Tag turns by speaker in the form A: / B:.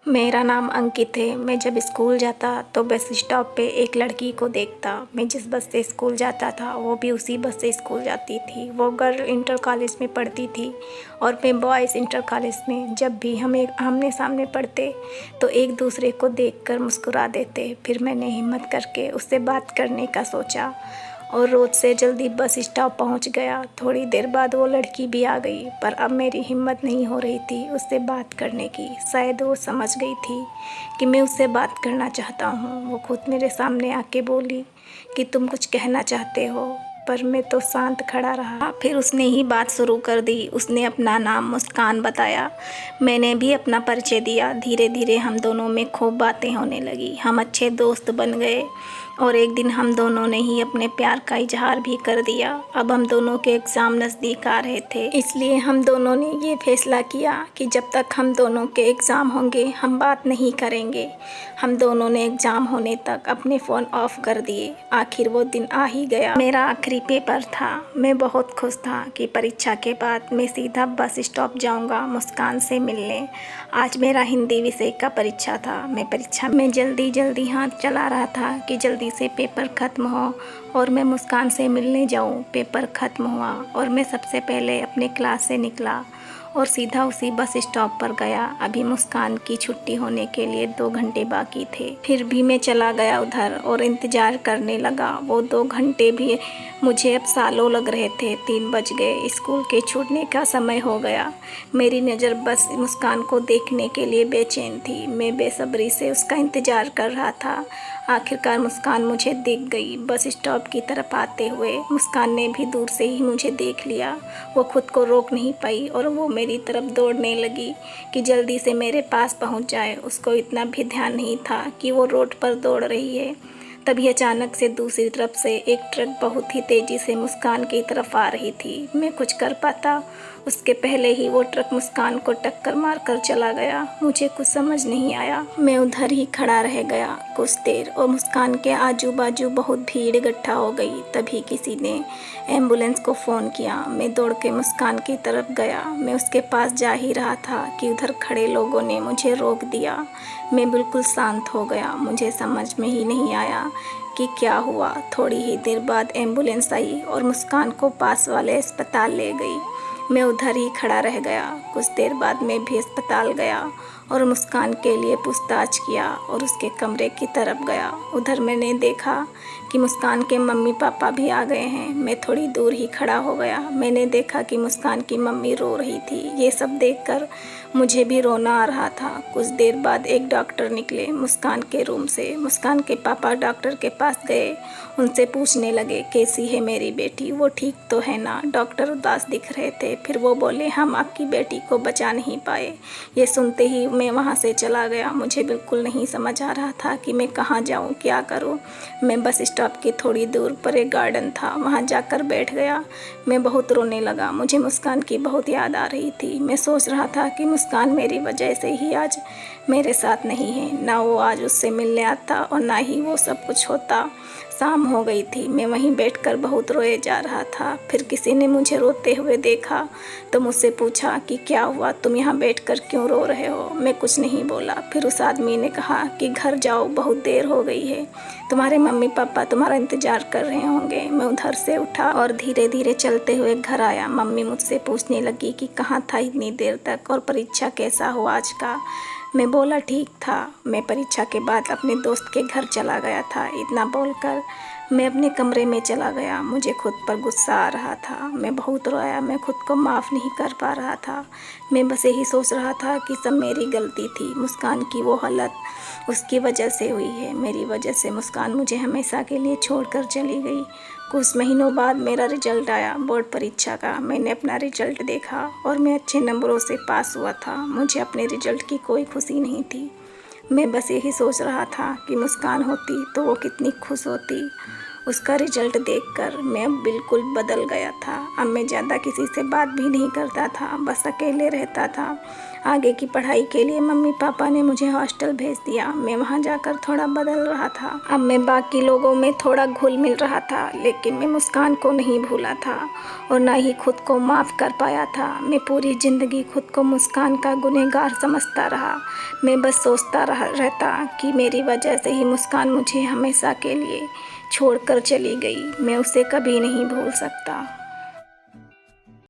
A: मेरा नाम अंकित है। मैं जब स्कूल जाता तो बस स्टॉप पे एक लड़की को देखता। मैं जिस बस से स्कूल जाता था वो भी उसी बस से स्कूल जाती थी। वो गर्ल इंटर कॉलेज में पढ़ती थी और मैं बॉयज़ इंटर कॉलेज में। जब भी हम एक आमने सामने पढ़ते तो एक दूसरे को देखकर मुस्कुरा देते। फिर मैंने हिम्मत करके उससे बात करने का सोचा और रोज़ से जल्दी बस स्टॉप पहुंच गया। थोड़ी देर बाद वो लड़की भी आ गई, पर अब मेरी हिम्मत नहीं हो रही थी उससे बात करने की। शायद वो समझ गई थी कि मैं उससे बात करना चाहता हूँ। वो खुद मेरे सामने आके बोली कि तुम कुछ कहना चाहते हो, पर मैं तो शांत खड़ा रहा। फिर उसने ही बात शुरू कर दी। उसने अपना नाम मुस्कान बताया। मैंने भी अपना परिचय दिया। धीरे धीरे हम दोनों में खूब बातें होने लगी। हम अच्छे दोस्त बन गए और एक दिन हम दोनों ने ही अपने प्यार का इजहार भी कर दिया। अब हम दोनों के एग्ज़ाम नज़दीक आ रहे थे, इसलिए हम दोनों ने ये फैसला किया कि जब तक हम दोनों के एग्ज़ाम होंगे हम बात नहीं करेंगे। हम दोनों ने एग्ज़ाम होने तक अपने फ़ोन ऑफ कर दिए। आखिर वो दिन आ ही गया। मेरा आखिरी पेपर था। मैं बहुत खुश था कि परीक्षा के बाद मैं सीधा बस स्टॉप जाऊंगा मुस्कान से मिलने। आज मेरा हिंदी विषय का परीक्षा था। मैं परीक्षा में जल्दी हाथ चला रहा था कि जल्दी से पेपर ख़त्म हो और मैं मुस्कान से मिलने जाऊं। पेपर ख़त्म हुआ और मैं सबसे पहले अपने क्लास से निकला और सीधा उसी बस स्टॉप पर गया। अभी मुस्कान की छुट्टी होने के लिए 2 घंटे बाकी थे। फिर भी मैं चला गया उधर और इंतज़ार करने लगा। वो 2 घंटे भी मुझे अब सालों लग रहे थे। 3 बज गए। स्कूल के छूटने का समय हो गया। मेरी नज़र बस मुस्कान को देखने के लिए बेचैन थी। मैं बेसब्री से उसका इंतज़ार कर रहा था। आखिरकार मुस्कान मुझे दिख गई बस स्टॉप की तरफ आते हुए। मुस्कान ने भी दूर से ही मुझे देख लिया। वो खुद को रोक नहीं पाई और वो मेरी तरफ दौड़ने लगी कि जल्दी से मेरे पास पहुंच जाए। उसको इतना भी ध्यान नहीं था कि वो रोड पर दौड़ रही है। तभी अचानक से दूसरी तरफ से एक ट्रक बहुत ही तेज़ी से मुस्कान की तरफ आ रही थी। मैं कुछ कर पाता उसके पहले ही वो ट्रक मुस्कान को टक्कर मारकर चला गया। मुझे कुछ समझ नहीं आया। मैं उधर ही खड़ा रह गया कुछ देर और मुस्कान के आजू बाजू बहुत भीड़ इकट्ठा हो गई। तभी किसी ने एम्बुलेंस को फ़ोन किया। मैं दौड़ के मुस्कान की तरफ गया। मैं उसके पास जा ही रहा था कि उधर खड़े लोगों ने मुझे रोक दिया। मैं बिल्कुल शांत हो गया। मुझे समझ में ही नहीं आया कि क्या हुआ। थोड़ी ही देर बाद एम्बुलेंस आई और मुस्कान को पास वाले अस्पताल ले गई। मैं उधर ही खड़ा रह गया। कुछ देर बाद मैं भी अस्पताल गया और मुस्कान के लिए पूछताछ किया और उसके कमरे की तरफ गया। उधर मैंने देखा कि मुस्कान के मम्मी पापा भी आ गए हैं। मैं थोड़ी दूर ही खड़ा हो गया। मैंने देखा कि मुस्कान की मम्मी रो रही थी। ये सब देखकर मुझे भी रोना आ रहा था। कुछ देर बाद एक डॉक्टर निकले मुस्कान के रूम से। मुस्कान के पापा डॉक्टर के पास गए। उनसे पूछने लगे कैसी है मेरी बेटी, वो ठीक तो है ना। डॉक्टर उदास दिख रहे थे। फिर वो बोले हम आपकी बेटी को बचा नहीं पाए। ये सुनते ही मैं वहाँ से चला गया। मुझे बिल्कुल नहीं समझ आ रहा था कि मैं कहाँ जाऊँ, क्या करूँ। मैं बस स्टॉप की थोड़ी दूर पर एक गार्डन था, वहाँ जाकर बैठ गया। मैं बहुत रोने लगा। मुझे मुस्कान की बहुत याद आ रही थी। मैं सोच रहा था कि मुस्कान मेरी वजह से ही आज मेरे साथ नहीं है। ना वो आज उससे मिलने आता और ना ही वो सब कुछ होता। शाम हो गई थी। मैं वहीं बैठकर बहुत रोए जा रहा था। फिर किसी ने मुझे रोते हुए देखा तो मुझसे पूछा कि क्या हुआ, तुम यहाँ बैठकर क्यों रो रहे हो। मैं कुछ नहीं बोला। फिर उस आदमी ने कहा कि घर जाओ, बहुत देर हो गई है, तुम्हारे मम्मी पापा तुम्हारा इंतज़ार कर रहे होंगे। मैं उधर से उठा और धीरे धीरे चलते हुए घर आया। मम्मी मुझसे पूछने लगी कि कहाँ था इतनी देर तक और परीक्षा कैसा हुआ आज का। मैं बोला ठीक था, मैं परीक्षा के बाद अपने दोस्त के घर चला गया था। इतना बोलकर मैं अपने कमरे में चला गया। मुझे खुद पर गुस्सा आ रहा था। मैं बहुत रोया। मैं खुद को माफ़ नहीं कर पा रहा था। मैं बस यही सोच रहा था कि सब मेरी गलती थी। मुस्कान की वो हालत उसकी वजह से हुई है। मेरी वजह से मुस्कान मुझे हमेशा के लिए छोड़कर चली गई। कुछ महीनों बाद मेरा रिजल्ट आया बोर्ड परीक्षा का। मैंने अपना रिजल्ट देखा और मैं अच्छे नंबरों से पास हुआ था। मुझे अपने रिजल्ट की कोई खुशी नहीं थी। मैं बस यही सोच रहा था कि मुस्कान होती तो वो कितनी खुश होती उसका रिजल्ट देखकर मैं बिल्कुल बदल गया था। अब मैं ज़्यादा किसी से बात भी नहीं करता था, बस अकेले रहता था। आगे की पढ़ाई के लिए मम्मी पापा ने मुझे हॉस्टल भेज दिया। मैं वहाँ जाकर थोड़ा बदल रहा था। अब मैं बाकी लोगों में थोड़ा घुल मिल रहा था, लेकिन मैं मुस्कान को नहीं भूला था और ना ही खुद को माफ़ कर पाया था। मैं पूरी ज़िंदगी खुद को मुस्कान का गुनहगार समझता रहा। मैं बस सोचता रहता कि मेरी वजह से ही मुस्कान मुझे हमेशा के लिए छोड़कर चली गई। मैं उसे कभी नहीं भूल सकता।